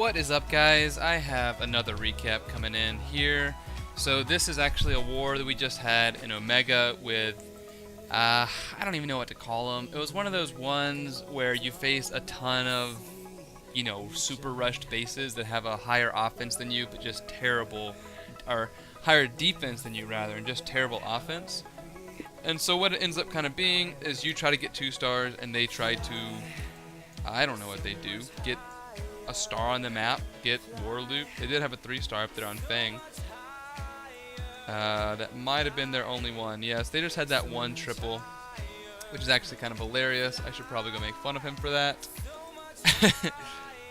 What is up, guys? I have another recap coming in here. So this is actually a war that we just had in Omega with, I don't even know what to call them. It was one of those ones where you face a ton of, super rushed bases that have a higher offense than you, but just terrible, or higher defense than you rather, and just terrible offense. And so what it ends up kind of being is you try to get 2 stars, and they try to, I don't know what they do, get a star on the map, get war loot. They did have a 3-star up there on Fang. That might have been their only one. Yes, they just had that one triple, which is actually kind of hilarious. I should probably go make fun of him for that.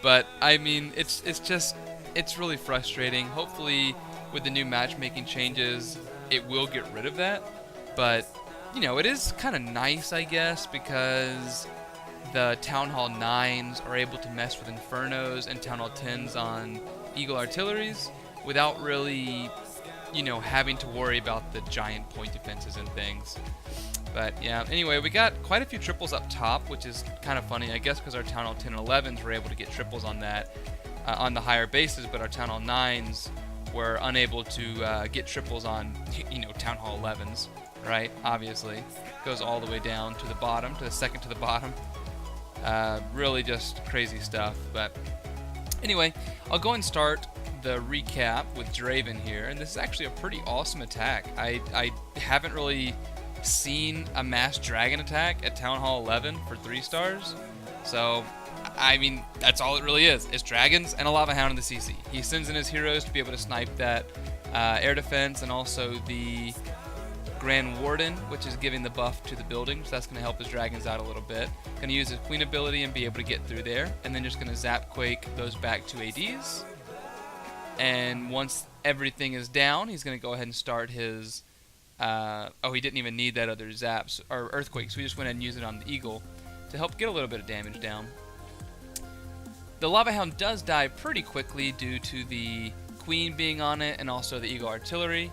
But I mean, it's really frustrating. Hopefully, with the new matchmaking changes, it will get rid of that. But it is kind of nice, I guess, because the Town Hall 9s are able to mess with Infernos and Town Hall 10s on Eagle Artilleries without really, having to worry about the giant point defenses and things. But yeah, anyway, we got quite a few triples up top, which is kind of funny, I guess, because our Town Hall 10 and 11s were able to get triples on that, on the higher bases, but our Town Hall 9s were unable to get triples on, Town Hall 11s, right? Obviously. Goes all the way down to the bottom, to the second to the bottom. Really just crazy stuff. But anyway, I'll go and start the recap with Draven here, and this is actually a pretty awesome attack. I haven't really seen a mass dragon attack at Town Hall 11 for 3 stars, so I mean that's all it really is. It's dragons and a lava hound in the CC. He sends in his heroes to be able to snipe that air defense and also the Grand Warden, which is giving the buff to the building, so that's going to help his dragons out a little bit. Going to use his Queen ability and be able to get through there, and then just going to Zap Quake those back to ADs. And once everything is down, he's going to go ahead and start his... he didn't even need that other Zaps, or Earthquake, so we just went ahead and used it on the Eagle to help get a little bit of damage down. The Lava Hound does die pretty quickly due to the Queen being on it and also the Eagle Artillery,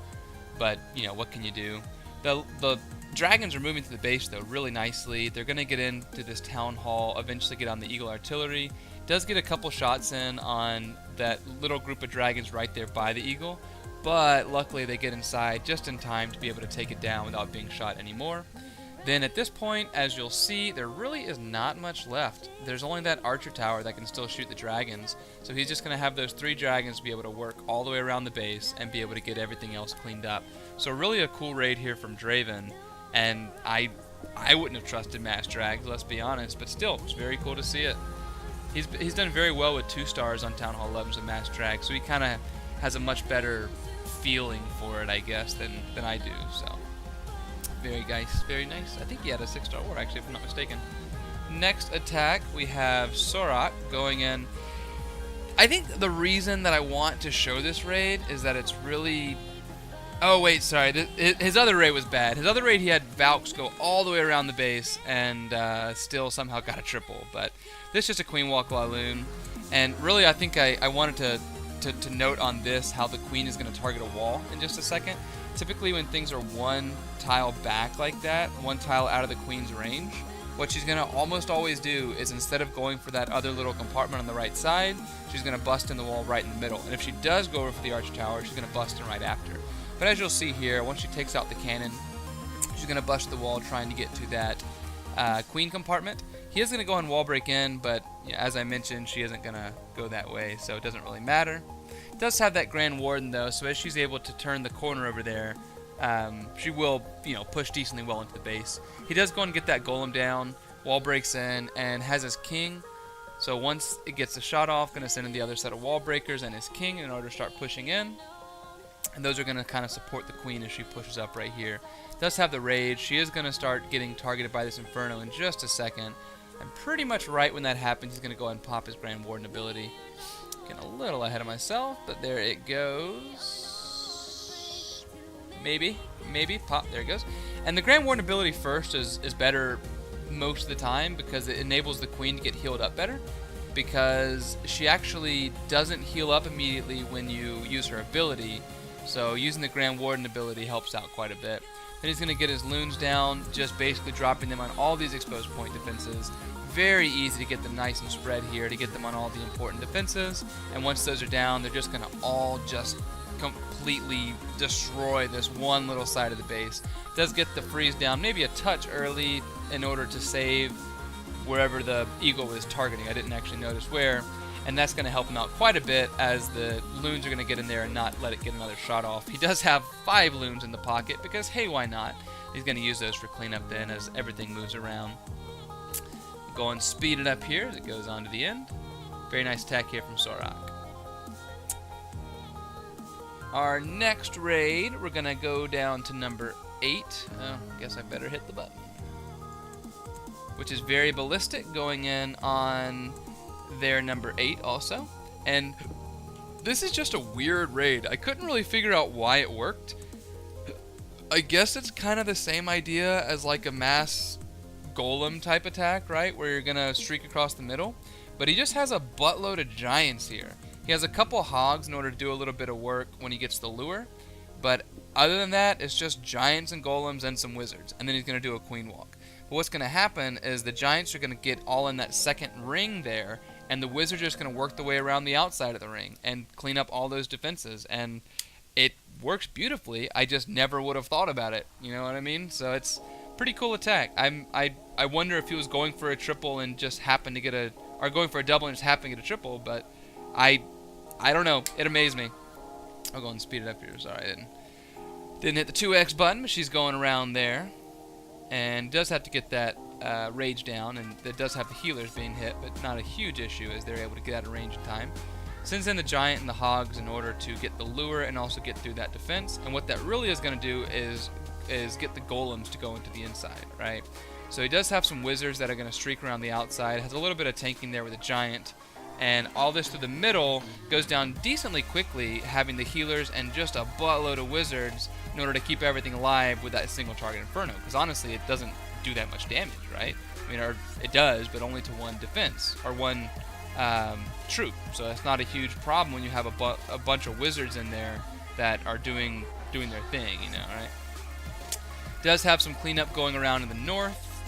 but, what can you do? The dragons are moving to the base, though, really nicely. They're going to get into this Town Hall, eventually get on the Eagle Artillery. Does get a couple shots in on that little group of dragons right there by the Eagle, but luckily they get inside just in time to be able to take it down without being shot anymore. Then at this point, as you'll see, there really is not much left. There's only that archer tower that can still shoot the dragons, so he's just going to have those 3 dragons be able to work all the way around the base and be able to get everything else cleaned up. So really a cool raid here from Draven, and I wouldn't have trusted mass drags, let's be honest, but still, it's very cool to see it. He's done very well with 2 stars on Town Hall 11s with mass drag, so he kind of has a much better feeling for it, I guess, than I do, so... Very nice, very nice. I think he had a 6-star war, actually, if I'm not mistaken. Next attack, we have Sorak going in. I think the reason that I want to show this raid is that it's really... Oh, wait, sorry. His other raid was bad. His other raid, he had Valks go all the way around the base and still somehow got a triple. But this is just a Queen Walk LaLoon. And really, I think I wanted to note on this how the Queen is going to target a wall in just a second. Typically when things are 1 tile back like that, 1 tile out of the Queen's range, what she's going to almost always do is instead of going for that other little compartment on the right side, she's going to bust in the wall right in the middle. And if she does go over for the arch tower, she's going to bust in right after. But as you'll see here, once she takes out the cannon, she's going to bust the wall trying to get to that Queen compartment. He is going to go and wall break in, but as I mentioned, she isn't going to go that way, so it doesn't really matter. Does have that Grand Warden, though, so as she's able to turn the corner over there, she will, push decently well into the base. He does go and get that Golem down, wall breaks in, and has his King. So once it gets the shot off, going to send in the other set of wall breakers and his King in order to start pushing in. And those are going to kind of support the Queen as she pushes up right here. Does have the Rage. She is going to start getting targeted by this Inferno in just a second. And pretty much right when that happens, he's going to go ahead and pop his Grand Warden ability. Getting a little ahead of myself, but there it goes. Maybe, pop, there it goes. And the Grand Warden ability first is better most of the time because it enables the Queen to get healed up better, because she actually doesn't heal up immediately when you use her ability. So using the Grand Warden ability helps out quite a bit. Then he's going to get his loons down, just basically dropping them on all these exposed point defenses. Very easy to get them nice and spread here, to get them on all the important defenses. And once those are down, they're just going to all just completely destroy this one little side of the base. Does get the freeze down maybe a touch early in order to save wherever the eagle was targeting. I didn't actually notice where. And that's going to help him out quite a bit, as the loons are going to get in there and not let it get another shot off. He does have 5 loons in the pocket because, hey, why not? He's going to use those for cleanup then as everything moves around. Go and speed it up here as it goes on to the end. Very nice attack here from Sorak. Our next raid, we're going to go down to number 8. Oh, I guess I better hit the button. Which is variabilistic, going in on their number 8 also. And this is just a weird raid. I couldn't really figure out why it worked. I guess it's kind of the same idea as like a mass golem type attack, right? Where you're gonna streak across the middle. But he just has a buttload of giants here. He has a couple hogs in order to do a little bit of work when he gets the lure. But other than that, it's just giants and golems and some wizards. And then he's gonna do a queen walk. But what's gonna happen is the giants are gonna get all in that second ring there, and the wizards are just going to work the way around the outside of the ring and clean up all those defenses. And it works beautifully. I just never would have thought about it. You know what I mean? So it's a pretty cool attack. I wonder if he was going for a triple and just happened to get a... or going for a double and just happened to get a triple. But I don't know. It amazed me. I'll go and speed it up here. Sorry, I didn't hit the 2X button, but she's going around there. And does have to get that rage down, and it does have the healers being hit, but not a huge issue as they're able to get out of range in time. Sends in the giant and the hogs in order to get the lure and also get through that defense. And what that really is going to do is get the golems to go into the inside, right? So he does have some wizards that are going to streak around the outside. Has a little bit of tanking there with a giant. And all this through the middle goes down decently quickly, having the healers and just a buttload of wizards in order to keep everything alive with that single target Inferno. Because honestly, it doesn't do that much damage, right? I mean, or it does, but only to one defense or one troop. So that's not a huge problem when you have a bunch of wizards in there that are doing their thing, you know, right? Does have some cleanup going around in the north,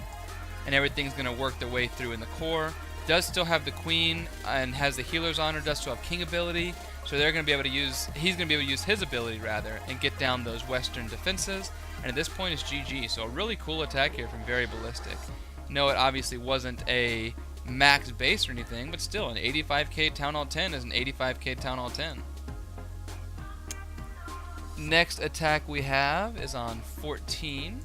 and everything's going to work their way through in the core. Does still have the queen and has the healers on her. Does still have king ability, so they're going to be able to use. He's going to be able to use his ability rather and get down those western defenses. And at this point, it's GG. So a really cool attack here from Variabilistic. No, it obviously wasn't a max base or anything, but still, an 85k Town Hall 10 is an 85k Town Hall 10. Next attack we have is on 14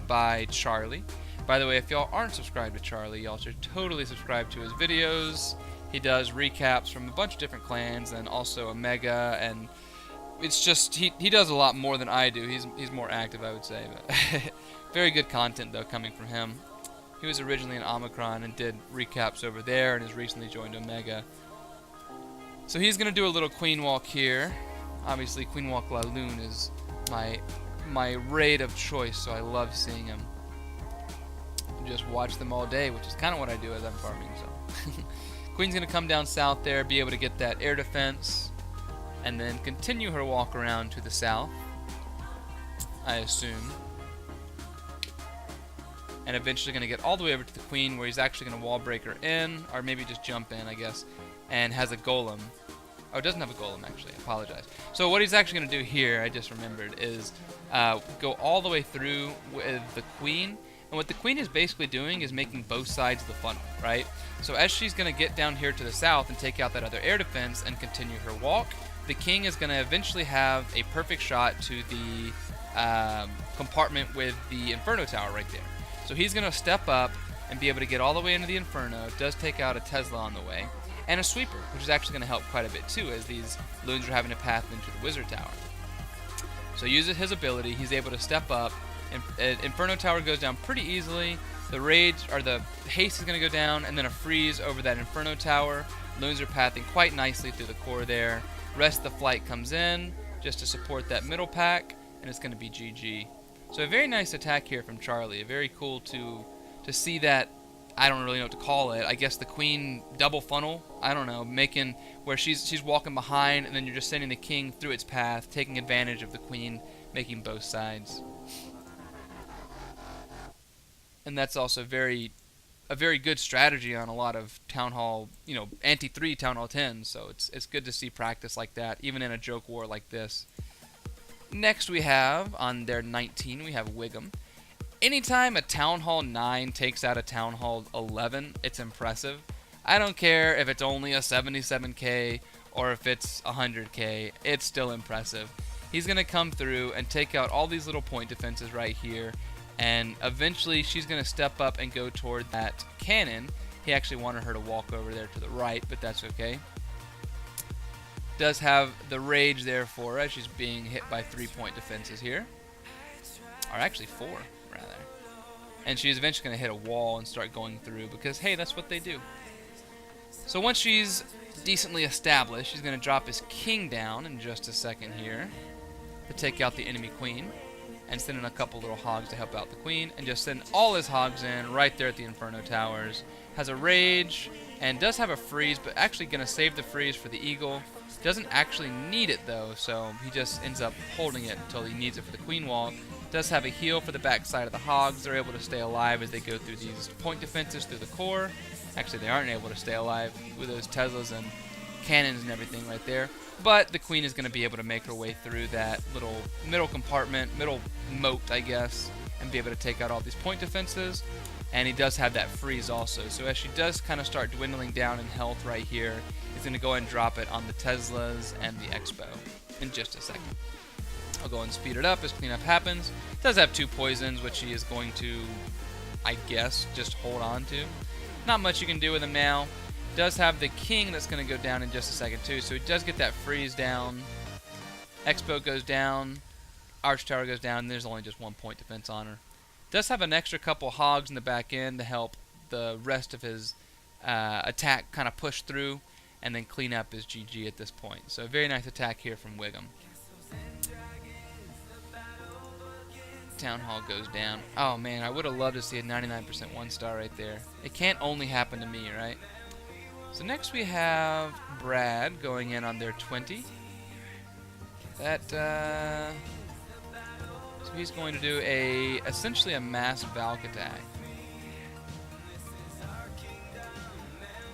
by Charlie. By the way, if y'all aren't subscribed to Charlie, y'all should totally subscribe to his videos. He does recaps from a bunch of different clans and also Omega, and it's just he does a lot more than I do. He's more active, I would say. But very good content though coming from him. He was originally in Omicron and did recaps over there, and has recently joined Omega. So he's gonna do a little queen walk here. Obviously, Queen Walk LaLoon is my raid of choice, so I love seeing him. Just watch them all day, which is kind of what I do as I'm farming. So Queen's gonna come down south there, be able to get that air defense, and then continue her walk around to the south, I assume, and eventually gonna get all the way over to the Queen, where he's actually gonna wall break her in, or maybe just jump in, I guess, and has a golem. Oh, it doesn't have a golem, actually. I apologize. So what he's actually going to do here, I just remembered, is go all the way through with the Queen. And what the Queen is basically doing is making both sides of the funnel, right? So as she's going to get down here to the south and take out that other air defense and continue her walk, the King is going to eventually have a perfect shot to the compartment with the Inferno Tower right there. So he's going to step up and be able to get all the way into the Inferno. It does take out a Tesla on the way. And a sweeper, which is actually going to help quite a bit too, as these loons are having a path into the wizard tower. So using his ability, he's able to step up. Inferno Tower goes down pretty easily. The rage or the haste is going to go down, and then a freeze over that Inferno Tower. Loons are pathing quite nicely through the core there. Rest of the flight comes in just to support that middle pack, and it's going to be GG. So a very nice attack here from Charlie. Very cool to see that I don't really know what to call it. I guess the queen double funnel. I don't know, making where she's walking behind, and then you're just sending the king through its path, taking advantage of the queen, making both sides. And that's also a very good strategy on a lot of Town Hall, anti-3 Town Hall 10s. So it's good to see practice like that, even in a joke war like this. Next we have, on their 19, we have Wiggum. Anytime a Town Hall 9 takes out a Town Hall 11, it's impressive. I don't care if it's only a 77k or if it's 100k, it's still impressive. He's going to come through and take out all these little point defenses right here, and eventually she's going to step up and go toward that cannon. He actually wanted her to walk over there to the right, but that's okay. Does have the rage there for her as she's being hit by 3-point defenses here. Or actually 4. Rather. And she's eventually going to hit a wall and start going through because, hey, that's what they do. So once she's decently established, she's going to drop his king down in just a second here to take out the enemy queen and send in a couple little hogs to help out the queen and just send all his hogs in right there at the Inferno Towers. Has a rage and does have a freeze, but actually going to save the freeze for the eagle. Doesn't actually need it though, so he just ends up holding it until he needs it for the queen wall. Does have a heal for the backside of the hogs. They're able to stay alive as they go through these point defenses through the core. Actually, they aren't able to stay alive with those Teslas and cannons and everything right there. But the queen is going to be able to make her way through that little middle compartment, middle moat, I guess, and be able to take out all these point defenses. And he does have that freeze also. So as she does kind of start dwindling down in health right here, he's going to go ahead and drop it on the Teslas and the Expo in just a second. I'll go and speed it up as cleanup happens. It does have 2 poisons, which he is going to, I guess, just hold on to. Not much you can do with him now. Does have the king that's going to go down in just a second too, so he does get that freeze down. Expo goes down, Arch Tower goes down, and there's only just 1 point defense on her. Does have an extra couple hogs in the back end to help the rest of his attack kind of push through and then clean up his GG at this point. So a very nice attack here from Wiggum. Town Hall goes down. Oh man, I would have loved to see a 99% 1-star right there. It can't only happen to me, right? So next we have Brad going in on their 20. So he's going to do essentially a Mass Valk attack.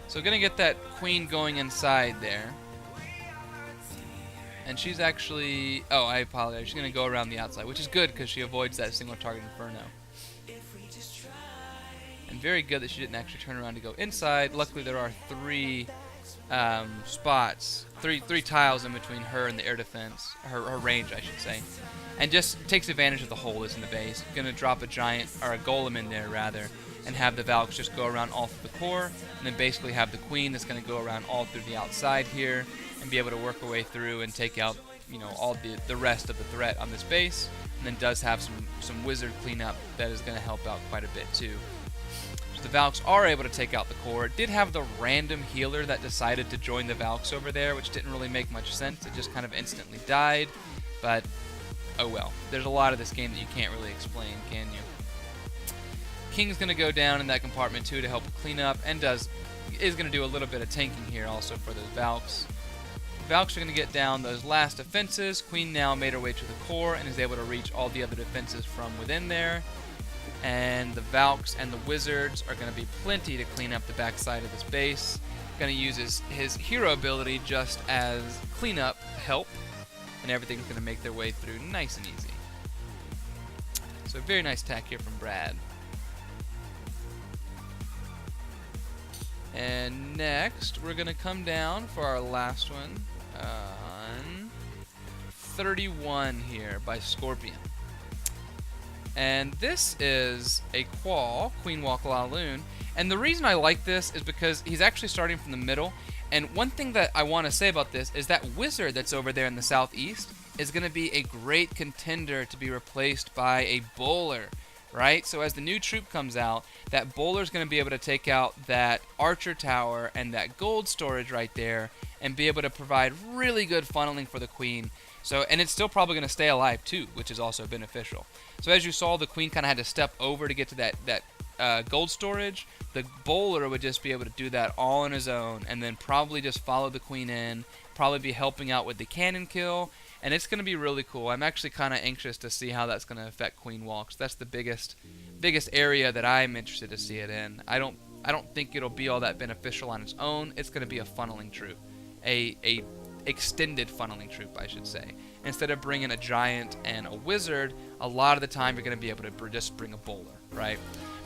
So gonna get that queen going inside there. And she's actually, oh, I apologize, she's going to go around the outside, which is good because she avoids that single target Inferno. And very good that she didn't actually turn around to go inside. Luckily there are 3 spots, three tiles in between her and the air defense, her range I should say. And just takes advantage of the hole that's in the base. Going to drop a giant, or a golem in there rather, and have the Valks just go around all through the core, and then basically have the queen that's going to go around all through the outside here, and be able to work her way through and take out, all the rest of the threat on this base. And then does have some wizard cleanup that is going to help out quite a bit too. So the Valks are able to take out the core. It did have the random healer that decided to join the Valks over there, which didn't really make much sense. It just kind of instantly died, but oh well. There's a lot of this game that you can't really explain, can you? King's going to go down in that compartment too to help clean up, and is going to do a little bit of tanking here also for those Valks. Valks are going to get down those last defenses. Queen now made her way to the core and is able to reach all the other defenses from within there. And the Valks and the Wizards are going to be plenty to clean up the backside of this base. Going to use his hero ability just as cleanup help, and everything's going to make their way through nice and easy. So a very nice attack here from Brad. And next, we're going to come down for our last one on 31 here by Scorpion. And this is a Qual, Queen Walk LaLoon. And the reason I like this is because he's actually starting from the middle. And one thing that I want to say about this is that Wizard that's over there in the southeast is going to be a great contender to be replaced by a Bowler. Right? So as the new troop comes out, that Bowler's going to be able to take out that Archer Tower and that gold storage right there and be able to provide really good funneling for the Queen. So, and it's still probably going to stay alive too, which is also beneficial. So as you saw, the Queen kind of had to step over to get to that gold storage, the bowler would just be able to do that all on his own, and then probably just follow the queen in, probably be helping out with the cannon kill, and it's going to be really cool. I'm actually kind of anxious to see how that's going to affect queen walks. That's the biggest area that I'm interested to see it in. I don't think it'll be all that beneficial on its own. It's going to be a funneling troop, a extended funneling troop, I should say. Instead of bringing a giant and a wizard, a lot of the time you're going to be able to just bring a bowler, right?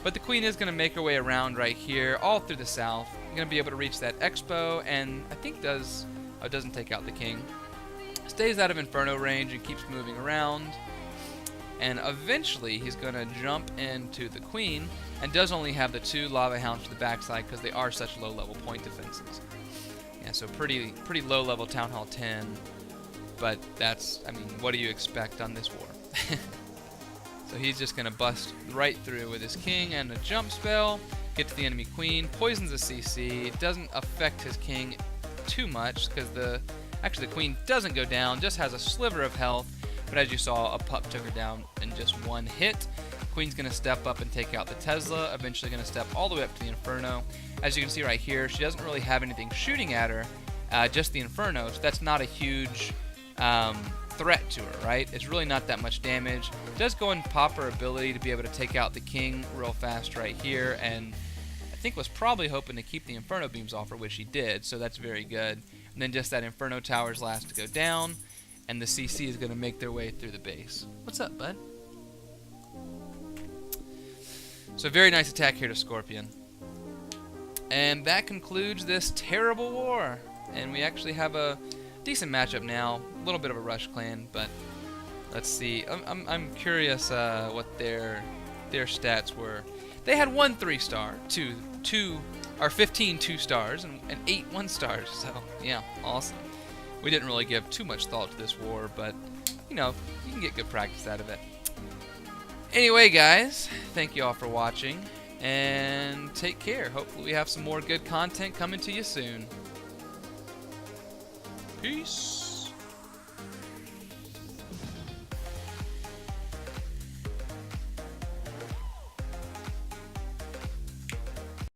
But the queen is going to make her way around right here, all through the south. You're going to be able to reach that expo, and I think doesn't take out the king. Stays out of Inferno range and keeps moving around. And eventually he's going to jump into the queen, and does only have the 2 lava hounds to the backside because they are such low level point defenses. Yeah, so pretty low level Town Hall 10. But that's, I mean, what do you expect on this war? So he's just going to bust right through with his king and a jump spell, get to the enemy queen, poisons the CC. It doesn't affect his king too much because the queen doesn't go down, just has a sliver of health. But as you saw, a pup took her down in just 1 hit. Queen's going to step up and take out the Tesla, eventually going to step all the way up to the Inferno. As you can see right here, she doesn't really have anything shooting at her, just the Inferno, so that's not a huge threat to her, right? It's really not that much damage. Does go and pop her ability to be able to take out the king real fast right here, and I think was probably hoping to keep the Inferno beams off her, which he did, so that's very good. And then just that Inferno tower's last to go down, and the CC is going to make their way through the base. What's up, bud? So very nice attack here to Scorpion. And that concludes this terrible war. And we actually have a decent matchup now. A little bit of a rush clan, but let's see. I'm curious what their stats were. They had 1 3-star, 15 2-stars, and 8 1-stars. So yeah, awesome. We didn't really give too much thought to this war, but you know, you can get good practice out of it. Anyway, guys, thank you all for watching, and take care. Hopefully we have some more good content coming to you soon. Peace.